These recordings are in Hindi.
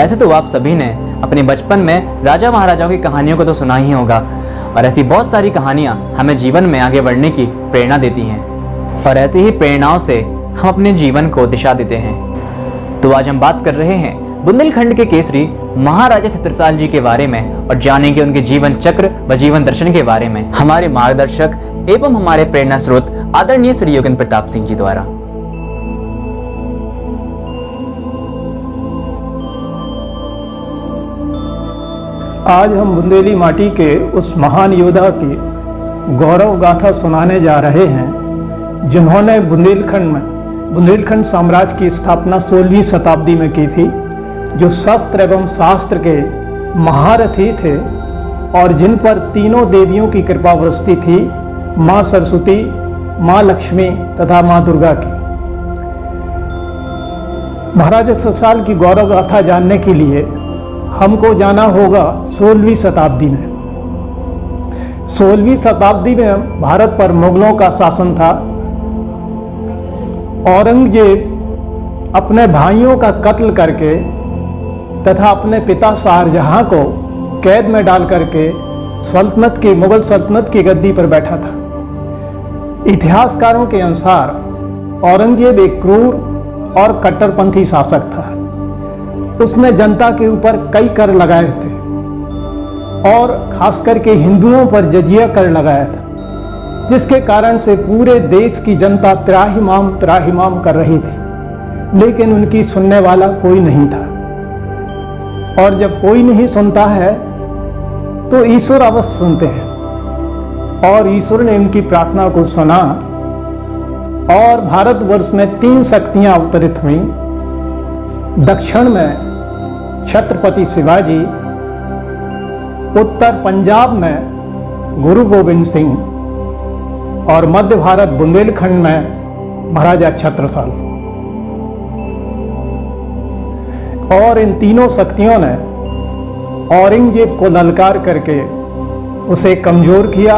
ऐसे तो आप सभी ने अपने बचपन में राजा महाराजाओं की कहानियों को तो सुना ही होगा, और ऐसी बहुत सारी कहानियाँ हमें जीवन में आगे बढ़ने की प्रेरणा देती हैं, और ऐसी ही प्रेरणाओं से हम अपने जीवन को दिशा देते हैं। तो आज हम बात कर रहे हैं बुंदेलखंड के केसरी महाराजा छत्रसाल जी के बारे में, और जानेंगे उनके जीवन चक्र व जीवन दर्शन के बारे में हमारे मार्गदर्शक एवं हमारे प्रेरणा स्रोत आदरणीय श्री योगेंद्र प्रताप सिंह जी द्वारा। आज हम बुंदेली माटी के उस महान योद्धा की गौरव गाथा सुनाने जा रहे हैं, जिन्होंने बुंदेलखंड साम्राज्य की स्थापना 16वीं शताब्दी में की थी, जो शस्त्र एवं शास्त्र के महारथी थे और जिन पर तीनों देवियों की कृपा वृष्टि थी, माँ सरस्वती, माँ लक्ष्मी तथा माँ दुर्गा की। महाराजा छत्रसाल की गौरव गाथा जानने के लिए हमको जाना होगा 16वीं शताब्दी में। 16वीं शताब्दी में भारत पर मुगलों का शासन था। औरंगजेब अपने भाइयों का कत्ल करके तथा अपने पिता शाहजहां को कैद में डाल करके मुगल सल्तनत की गद्दी पर बैठा था। इतिहासकारों के अनुसार औरंगजेब एक क्रूर और कट्टरपंथी शासक था। उसने जनता के ऊपर कई कर लगाए थे और खास करके हिंदुओं पर जजिया कर लगाया था, जिसके कारण से पूरे देश की जनता त्राहिमाम कर रही थी, लेकिन उनकी सुनने वाला कोई नहीं था। और जब कोई नहीं सुनता है तो ईश्वर अवश्य सुनते हैं, और ईश्वर ने उनकी प्रार्थना को सुना और भारतवर्ष में 3 शक्तियां अवतरित हुई। दक्षिण में छत्रपति शिवाजी, उत्तर पंजाब में गुरु गोविंद सिंह और मध्य भारत बुंदेलखंड में महाराजा छत्रसाल। और इन तीनों शक्तियों ने औरंगजेब को ललकार करके उसे कमजोर किया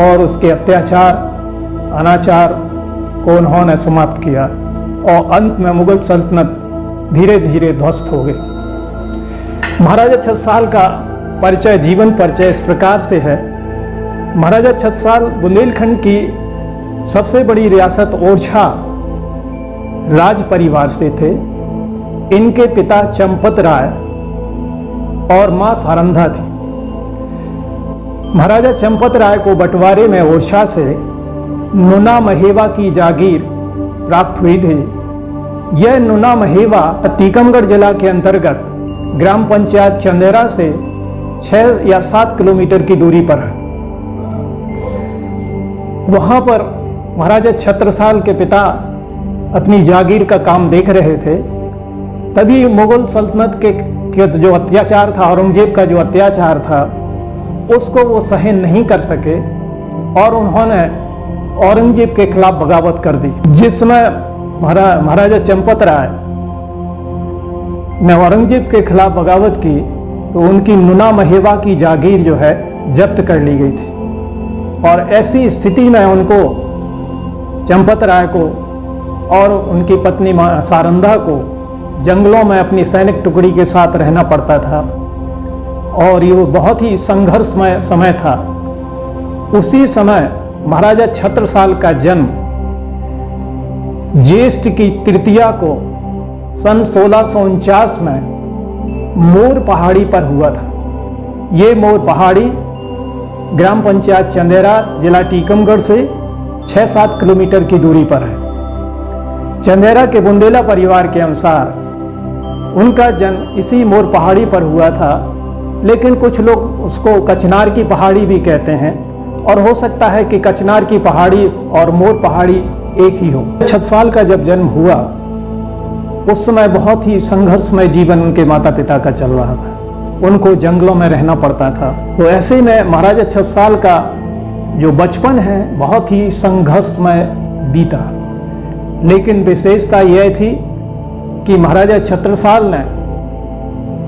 और उसके अत्याचार अनाचार को उन्होंने समाप्त किया, और अंत में मुगल सल्तनत धीरे धीरे ध्वस्त हो गई। महाराजा छत्रसाल का परिचय, जीवन परिचय इस प्रकार से है। महाराजा छत्रसाल बुंदेलखंड की सबसे बड़ी रियासत ओरछा राज परिवार से थे। इनके पिता चंपत राय और मां सारंधा थी। महाराजा चंपत राय को बंटवारे में ओरछा से नुना महेवा की जागीर प्राप्त हुई थी। यह नुना महेवा टीकमगढ़ जिला के अंतर्गत ग्राम पंचायत चंदेरा से 6 या 7 किलोमीटर की दूरी पर है। वहां पर महाराजा छत्रसाल के पिता अपनी जागीर का काम देख रहे थे। तभी मुगल सल्तनत के जो अत्याचार था, औरंगजेब का जो अत्याचार था, उसको वो सहन नहीं कर सके और उन्होंने औरंगजेब के खिलाफ बगावत कर दी। जिसमें महाराजा चंपत राय ने औरंगजेब के खिलाफ बगावत की तो उनकी नुना महेवा की जागीर जो है जब्त कर ली गई थी, और ऐसी स्थिति में उनको, चंपत राय को और उनकी पत्नी सारंधा को जंगलों में अपनी सैनिक टुकड़ी के साथ रहना पड़ता था, और ये बहुत ही संघर्षमय समय था। उसी समय महाराजा छत्रसाल का जन्म ज्येष्ठ की तृतीया को सन 1649 में मोर पहाड़ी पर हुआ था। ये मोर पहाड़ी ग्राम पंचायत चंदेरा, जिला टीकमगढ़ से 6-7 किलोमीटर की दूरी पर है। चंदेरा के बुंदेला परिवार के अनुसार उनका जन्म इसी मोर पहाड़ी पर हुआ था, लेकिन कुछ लोग उसको कचनार की पहाड़ी भी कहते हैं, और हो सकता है कि कचनार की पहाड़ी और मोर पहाड़ी एक ही हो। छत्रसाल का जब जन्म हुआ उस समय बहुत ही संघर्षमय जीवन उनके माता पिता का चल रहा था। उनको जंगलों में रहना पड़ता था। तो ऐसे में महाराजा छत्रसाल का जो बचपन है बहुत ही संघर्षमय बीता, लेकिन विशेषता यह थी कि महाराजा छत्रसाल ने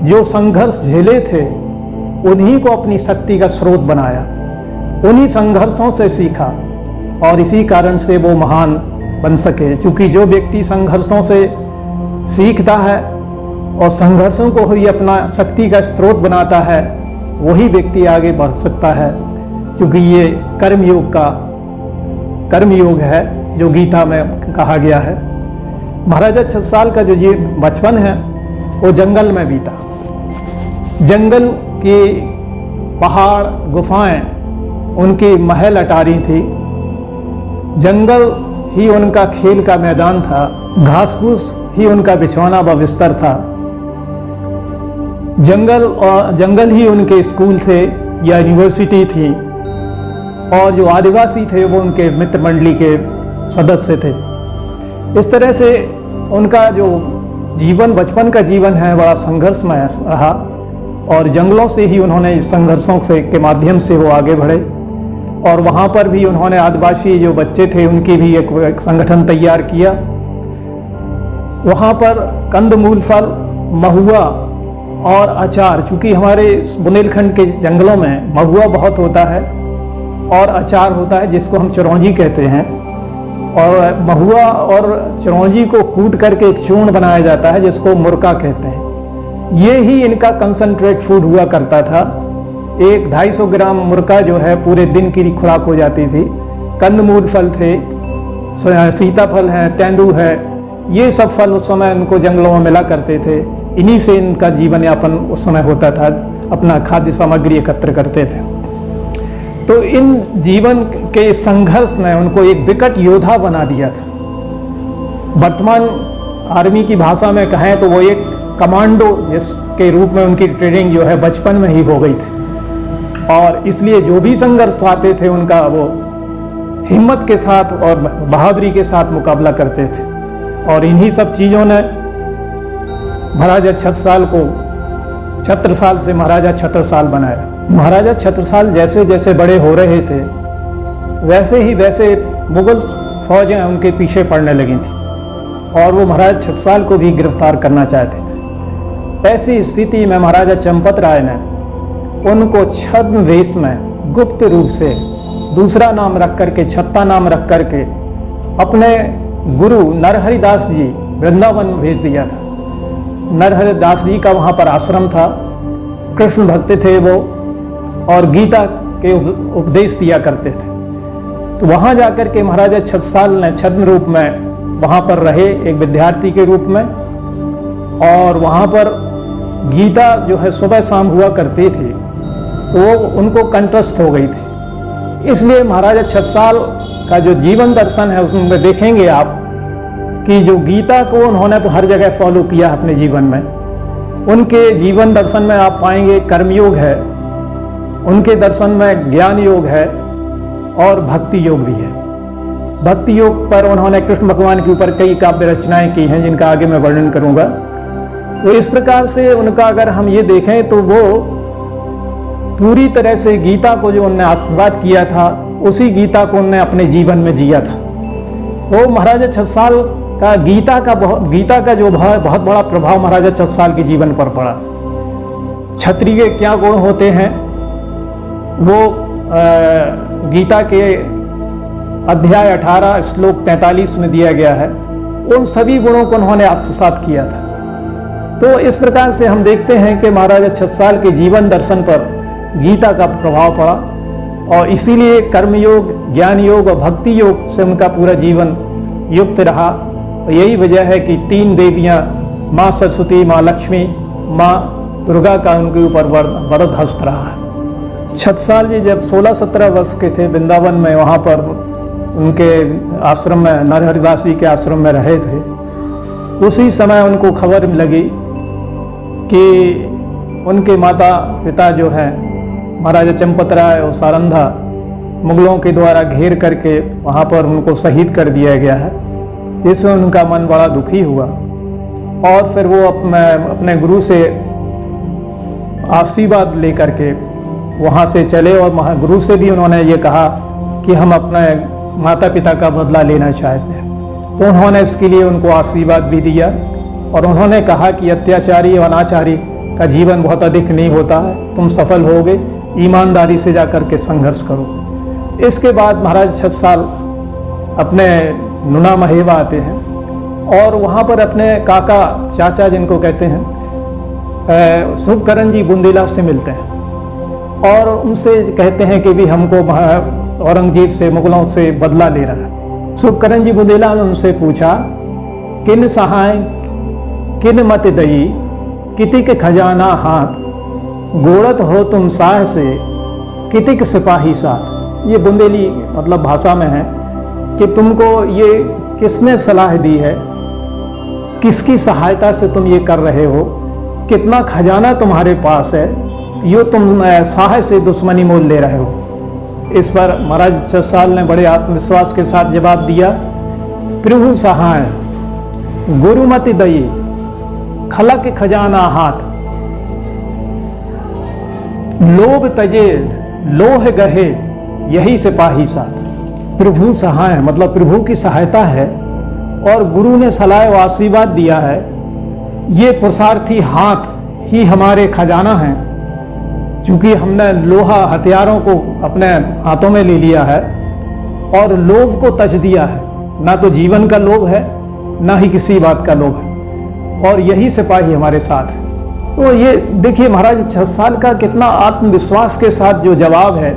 जो संघर्ष झेले थे उन्हीं को अपनी शक्ति का स्रोत बनाया, उन्हीं संघर्षों से सीखा, और इसी कारण से वो महान बन सके। क्योंकि जो व्यक्ति संघर्षों से सीखता है और संघर्षों को ही अपना शक्ति का स्रोत बनाता है, वही व्यक्ति आगे बढ़ सकता है, क्योंकि ये कर्मयोग है जो गीता में कहा गया है। महाराजा छत्रसाल का जो ये बचपन है वो जंगल में बीता। जंगल के पहाड़ गुफाएं उनकी महल अटारी थी, जंगल ही उनका खेल का मैदान था, घास फूस ही उनका बिछौना व बिस्तर था, जंगल ही उनके स्कूल थे या यूनिवर्सिटी थी, और जो आदिवासी थे वो उनके मित्र मंडली के सदस्य थे। इस तरह से उनका जो जीवन, बचपन का जीवन है, बड़ा संघर्षमय रहा, और जंगलों से ही उन्होंने इस संघर्षों के माध्यम से वो आगे बढ़े। और वहाँ पर भी उन्होंने आदिवासी जो बच्चे थे उनकी भी एक संगठन तैयार किया। वहाँ पर कंदमूल फल, महुआ और अचार, चूँकि हमारे बुंदेलखंड के जंगलों में महुआ बहुत होता है और अचार होता है जिसको हम चिरौंजी कहते हैं, और महुआ और चिरौंजी को कूट करके एक चूर्ण बनाया जाता है जिसको मुरका कहते हैं। ये ही इनका कंसंट्रेट फूड हुआ करता था। 1-250 ग्राम मुरका जो है पूरे दिन की खुराक हो जाती थी। कंदमूल फल थे, सीताफल है, तेंदू है, ये सब फल उस समय उनको जंगलों में मिला करते थे। इन्हीं से इनका जीवन यापन उस समय होता था, अपना खाद्य सामग्री एकत्र करते थे। तो इन जीवन के संघर्ष ने उनको एक विकट योद्धा बना दिया था। वर्तमान आर्मी की भाषा में कहें तो वो एक कमांडो जिसके रूप में उनकी ट्रेनिंग जो है बचपन में ही हो गई थी, और इसलिए जो भी संघर्ष आते थे उनका वो हिम्मत के साथ और बहादुरी के साथ मुकाबला करते थे। और इन्हीं सब चीज़ों ने महाराजा छत्रसाल को छत्रसाल से महाराजा छत्रसाल बनाया। महाराजा छत्रसाल जैसे जैसे बड़े हो रहे थे वैसे मुगल फौजें उनके पीछे पड़ने लगी थी, और वो महाराजा छत्रसाल को भी गिरफ्तार करना चाहते थे। ऐसी स्थिति में महाराजा चंपत राय ने उनको छद्म वेश में गुप्त रूप से दूसरा नाम रख करके, छत्ता नाम रख करके, अपने गुरु नरहरिदास जी वृंदावन भेज दिया था। नरहरिदास जी का वहाँ पर आश्रम था, कृष्ण भक्त थे वो, और गीता के उपदेश दिया करते थे। तो वहाँ जाकर के महाराजा छत्रसाल ने छद्म रूप में वहाँ पर रहे एक विद्यार्थी के रूप में, और वहाँ पर गीता जो है सुबह शाम हुआ करती थी, तो वो उनको कंठस्थ हो गई थी। इसलिए महाराजा छत्रसाल का जो जीवन दर्शन है उसमें देखेंगे आप कि जो गीता को उन्होंने हर जगह फॉलो किया अपने जीवन में। उनके जीवन दर्शन में आप पाएंगे कर्मयोग है, उनके दर्शन में ज्ञान योग है, और भक्ति योग भी है। भक्ति योग पर उन्होंने कृष्ण भगवान के ऊपर कई काव्य रचनाएं की हैं जिनका आगे मैं वर्णन करूंगा। तो इस प्रकार से उनका अगर हम ये देखें तो वो पूरी तरह से गीता को जो उन्होंने आत्मसात किया था उसी गीता को उन्होंने अपने जीवन में जिया था। वो महाराजा छत्रसाल का गीता का जो बहुत बड़ा प्रभाव महाराजा छत्रसाल के जीवन पर पड़ा। क्षत्रिय के क्या गुण होते हैं वो गीता के अध्याय 18 श्लोक 43 में दिया गया है। उन सभी गुणों को उन्होंने आत्मसात किया था। तो इस प्रकार से हम देखते हैं कि महाराजा छत्रसाल के जीवन दर्शन पर गीता का प्रभाव पड़ा, और इसीलिए कर्मयोग, ज्ञान योग और भक्ति योग से उनका पूरा जीवन युक्त रहा। और यही वजह है कि 3 देवियाँ, माँ सरस्वती, माँ लक्ष्मी, माँ दुर्गा का उनके ऊपर वरद हस्त रहा है। छत्रसाल जी जब 16-17 वर्ष के थे वृंदावन में, वहाँ पर उनके आश्रम में, नरहरिदास जी के आश्रम में रहे थे, उसी समय उनको खबर लगी कि उनके माता पिता जो हैं महाराजा चंपत राय और सारंधा मुगलों के द्वारा घेर करके वहाँ पर उनको शहीद कर दिया गया है। इससे उनका मन बड़ा दुखी हुआ, और फिर वो अपने गुरु से आशीर्वाद लेकर के वहाँ से चले, और गुरु से भी उन्होंने ये कहा कि हम अपने माता पिता का बदला लेना चाहते हैं। तो उन्होंने इसके लिए उनको आशीर्वाद भी दिया, और उन्होंने कहा कि अत्याचारी और अनाचारी का जीवन बहुत अधिक नहीं होता है, तुम सफल होगे, ईमानदारी से जाकर के संघर्ष करो। इसके बाद महाराज छत्रसाल अपने नुना महेवा आते हैं, और वहाँ पर अपने काका, चाचा जिनको कहते हैं, शुभकरण जी बुंदेला से मिलते हैं और उनसे कहते हैं कि भी हमको औरंगजेब से, मुगलों से बदला ले रहा है। शुभकरण जी बुंदेला ने उनसे पूछा, किन सहाय किन मत दई, कितिक खजाना हाथ, गोड़त हो तुम साह से, कितिक सिपाही साथ। ये बुंदेली मतलब भाषा में है कि तुमको ये किसने सलाह दी है, किसकी सहायता से तुम ये कर रहे हो, कितना खजाना तुम्हारे पास है, यो तुम साह से दुश्मनी मोल ले रहे हो। इस पर महाराज छसाल ने बड़े आत्मविश्वास के साथ जवाब दिया, प्रभु सहाय गुरुमति दई, खलक खजाना हाथ, लोभ तजे लोह गहे, यही सिपाही साथ। प्रभु सहाय मतलब प्रभु की सहायता है और गुरु ने सलाह व आशीर्वाद दिया है। ये पुरुषार्थी हाथ ही हमारे खजाना हैं, क्योंकि हमने लोहा हथियारों को अपने हाथों में ले लिया है और लोभ को तज दिया है। ना तो जीवन का लोभ है, ना ही किसी बात का लोभ है, और यही सिपाही हमारे साथ है। तो ये देखिए महाराज छसाल का कितना आत्मविश्वास के साथ जो जवाब है,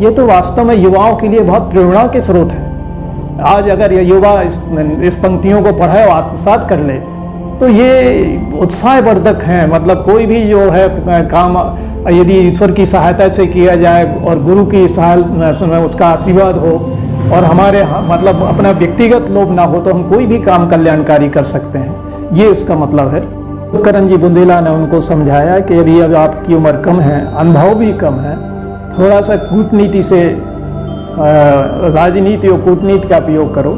ये तो वास्तव में युवाओं के लिए बहुत प्रेरणा के स्रोत है। आज अगर ये युवा इस पंक्तियों को पढ़े और आत्मसात कर ले तो ये उत्साहवर्धक हैं। मतलब कोई भी जो है काम यदि ईश्वर की सहायता से किया जाए और गुरु की उसका आशीर्वाद हो और हमारे मतलब अपना व्यक्तिगत लोभ ना हो, तो हम कोई भी काम कल्याणकारी कर सकते हैं। ये इसका मतलब है। शुभकरण जी बुंदेला ने उनको समझाया कि यदि अब आपकी उम्र कम है, अनुभव भी कम है, थोड़ा सा कूटनीति से राजनीति और कूटनीति का उपयोग करो।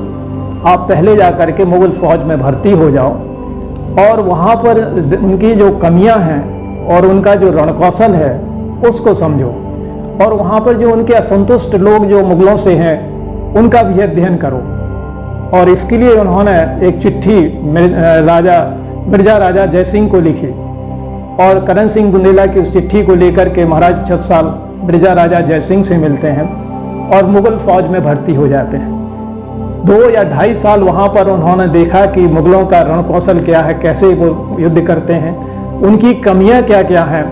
आप पहले जा कर के मुगल फौज में भर्ती हो जाओ और वहाँ पर उनकी जो कमियां हैं और उनका जो रणकौशल है उसको समझो, और वहाँ पर जो उनके असंतुष्ट लोग जो मुगलों से हैं उनका भी अध्ययन करो। और इसके लिए उन्होंने एक चिट्ठी मिर्जा राजा जयसिंह को लिखी और करण सिंह बुंदेला की उस चिट्ठी को लेकर के महाराज छसाल मिर्जा राजा जयसिंह से मिलते हैं और मुगल फौज में भर्ती हो जाते हैं। 2 या 2.5 साल वहाँ पर उन्होंने देखा कि मुगलों का रणकौशल क्या है, कैसे वो युद्ध करते हैं, उनकी कमियां क्या क्या हैं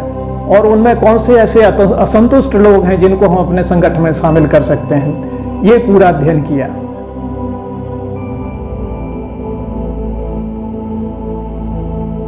और उनमें कौन से ऐसे असंतुष्ट लोग हैं जिनको हम अपने संगठन में शामिल कर सकते हैं। ये पूरा अध्ययन किया।